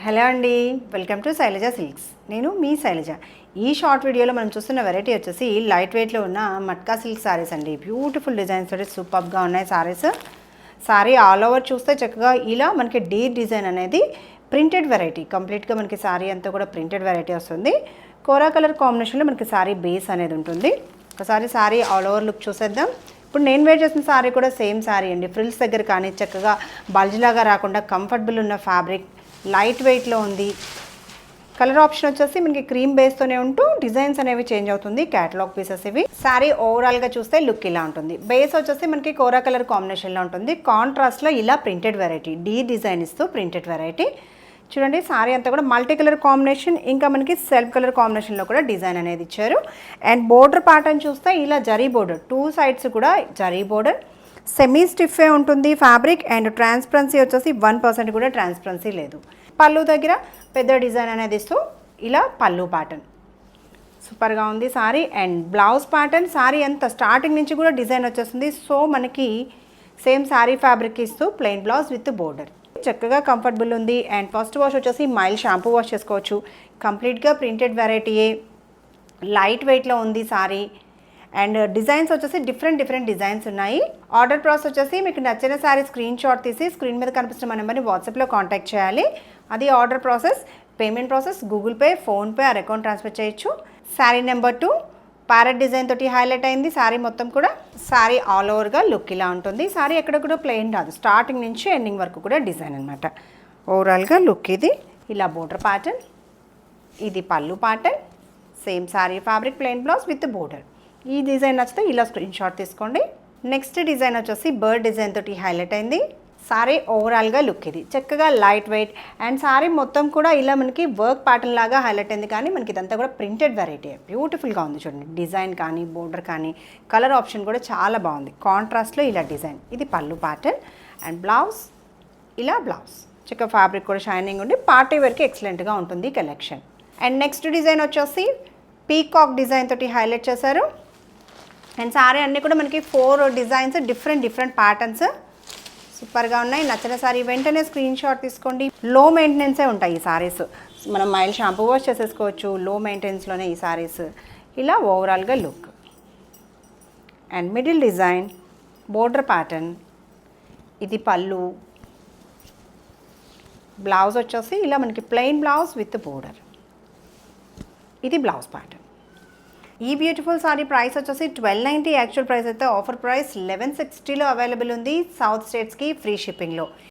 Hello అండి, welcome to Shailaja silks. నేను మీ శైలజ. ఈ షార్ట్ వీడియోలో మనం చూస్తున్న వెరైటీ వచ్చేసి లైట్ వెయిట్లో ఉన్న మట్కా సిల్క్ సారీస్ అండి. బ్యూటిఫుల్ డిజైన్స్ తోటి సూపర్గా ఉన్నాయి సారీస్. సారీ ఆల్ ఓవర్ చూస్తే చక్కగా ఇలా మనకి డీర్ డిజైన్ అనేది ప్రింటెడ్ వెరైటీ, కంప్లీట్గా మనకి సారీ అంతా కూడా ప్రింటెడ్ వెరైటీ వస్తుంది. కోరా కలర్ కాంబినేషన్లో మనకి సారీ బేస్ అనేది ఉంటుంది. ఒకసారి సారీ ఆల్ ఓవర్ లుక్ చూసేద్దాం. ఇప్పుడు నేను వేర్ చేసిన సారీ కూడా సేమ్ సారీ అండి. ఫ్రిల్స్ దగ్గర కానీ చక్కగా బల్జ్లాగా రాకుండా కంఫర్టబుల్ ఉన్న ఫ్యాబ్రిక్, లైట్ వెయిట్లో ఉంది. కలర్ ఆప్షన్ వచ్చేసి మనకి క్రీమ్ బేస్తోనే ఉంటూ డిజైన్స్ అనేవి చేంజ్ అవుతుంది. క్యాటలాగ్ పీసెస్ ఇవి. శారీ ఓవరాల్గా చూస్తే లుక్ ఇలా ఉంటుంది. బేస్ వచ్చేసి మనకి కోరా కలర్ కాంబినేషన్లో ఉంటుంది. కాంట్రాస్ట్లో ఇలా ప్రింటెడ్ వెరైటీ, డీ డిజైన్ ఇస్తూ ప్రింటెడ్ వెరైటీ చూడండి. సారీ అంతా కూడా మల్టీ కలర్ కాంబినేషన్, ఇంకా మనకి సెల్ఫ్ కలర్ కాంబినేషన్లో కూడా డిజైన్ అనేది ఇచ్చారు. అండ్ బోర్డర్ ప్యాటర్న్ చూస్తే ఇలా జరీ బోర్డర్, టూ సైడ్స్ కూడా జరీ బోర్డర్. సెమీ స్టిఫే ఉంటుంది ఫ్యాబ్రిక్. అండ్ ట్రాన్స్పరెన్సీ వచ్చేసి 1% కూడా ట్రాన్స్పరెన్సీ లేదు. పళ్ళు దగ్గర పెద్ద డిజైన్ అనేది ఇస్తూ ఇలా పళ్ళు ప్యాటర్న్ సూపర్గా ఉంది sorry. And blouse pattern sorry అంతా స్టార్టింగ్ నుంచి కూడా డిజైన్ వచ్చేస్తుంది. సో మనకి సేమ్ సారీ ఫ్యాబ్రిక్ ఇస్తూ ప్లెయిన్ బ్లౌజ్ విత్ బోర్డర్, చక్కగా కంఫర్టబుల్ ఉంది. అండ్ ఫస్ట్ వాష్ వచ్చేసి మైల్డ్ షాంపూ వాష్ చేసుకోవచ్చు. కంప్లీట్గా ప్రింటెడ్ వెరైటీయే, లైట్ వెయిట్లో ఉంది సారీ. అండ్ డిజైన్స్ వచ్చేసి డిఫరెంట్ డిజైన్స్ ఉన్నాయి. ఆర్డర్ ప్రాసెస్ వచ్చేసి మీకు నచ్చిన సారీ స్క్రీన్ షాట్ తీసి స్క్రీన్ మీద కనిపిస్తున్న మా నెంబర్ని వాట్సాప్లో కాంటాక్ట్ చేయాలి. అది order process. Payment process Google pay, PhonePe are account transfer చేయొచ్చు. శారీ నెంబర్ 2 ప్యారెట్ డిజైన్ తోటి హైలైట్ అయింది. శారీ మొత్తం కూడా శారీ ఆల్ ఓవర్గా లుక్ ఇలా ఉంటుంది. శారీ ఎక్కడ కూడా ప్లెయిన్ రాదు, స్టార్టింగ్ నుంచి ఎండింగ్ వరకు కూడా డిజైన్ అనమాట. ఓవరాల్గా లుక్ ఇది. ఇలా బోర్డర్ ప్యాటర్న్, ఇది పళ్ళు pattern, same sari fabric, plain blouse with border. ఈ డిజైన్ నచ్చితే ఇలా స్క్రీన్ షాట్ తీసుకోండి. నెక్స్ట్ డిజైన్ వచ్చేసి బర్డ్ డిజైన్ తోటి హైలైట్ అయింది. సారీ ఓవరాల్గా లుక్ ఇది. చక్కగా లైట్ వెయిట్ అండ్ సారీ మొత్తం కూడా ఇలా మనకి వర్క్ ప్యాటర్న్ లాగా హైలైట్ అయింది. కానీ మనకి ఇదంతా కూడా ప్రింటెడ్ వెరైటీ, బ్యూటిఫుల్గా ఉంది చూడండి. డిజైన్ కానీ బోర్డర్ కానీ కలర్ ఆప్షన్ కూడా చాలా బాగుంది. కాంట్రాస్ట్లో ఇలా డిజైన్. ఇది పళ్ళు ప్యాటర్న్. అండ్ బ్లౌజ్ ఇలా బ్లౌజ్, చక్కగా ఫ్యాబ్రిక్ కూడా షైనింగ్ ఉండి పార్టీ వేర్కి ఎక్సలెంట్గా ఉంటుంది కలెక్షన్. అండ్ నెక్స్ట్ డిజైన్ వచ్చేసి పీకాక్ డిజైన్ తోటి హైలైట్ చేశారు. అండ్ సారీ అన్నీ కూడా మనకి 4 డిజైన్స్, డిఫరెంట్ ప్యాటర్న్స్ సూపర్గా ఉన్నాయి. నచ్చిన సారీ వెంటనే స్క్రీన్ షాట్ తీసుకోండి. లో మెయింటెనెన్సే ఉంటాయి ఈ సారీస్. మనం మైల్డ్ షాంపూ వాష్ చేసేసుకోవచ్చు. లో మెయింటెనెన్స్లోనే ఈ సారీస్. ఇలా ఓవరాల్గా look. And middle design, border pattern, ఇది పళ్ళు. బ్లౌజ్ వచ్చేసి ఇలా మనకి ప్లెయిన్ బ్లౌజ్ విత్ బోర్డర్. ఇది బ్లౌజ్ ప్యాటర్న్. ఈ బ్యూటిఫుల్ సారీ ప్రైస్ వచ్చేసి 1290. యాక్చువల్ ప్రైస్ అయితే ఆఫర్ ప్రైస్ 1160లో అవైలబుల్ ఉంది. సౌత్ స్టేట్స్కి ఫ్రీ షిప్పింగ్లో.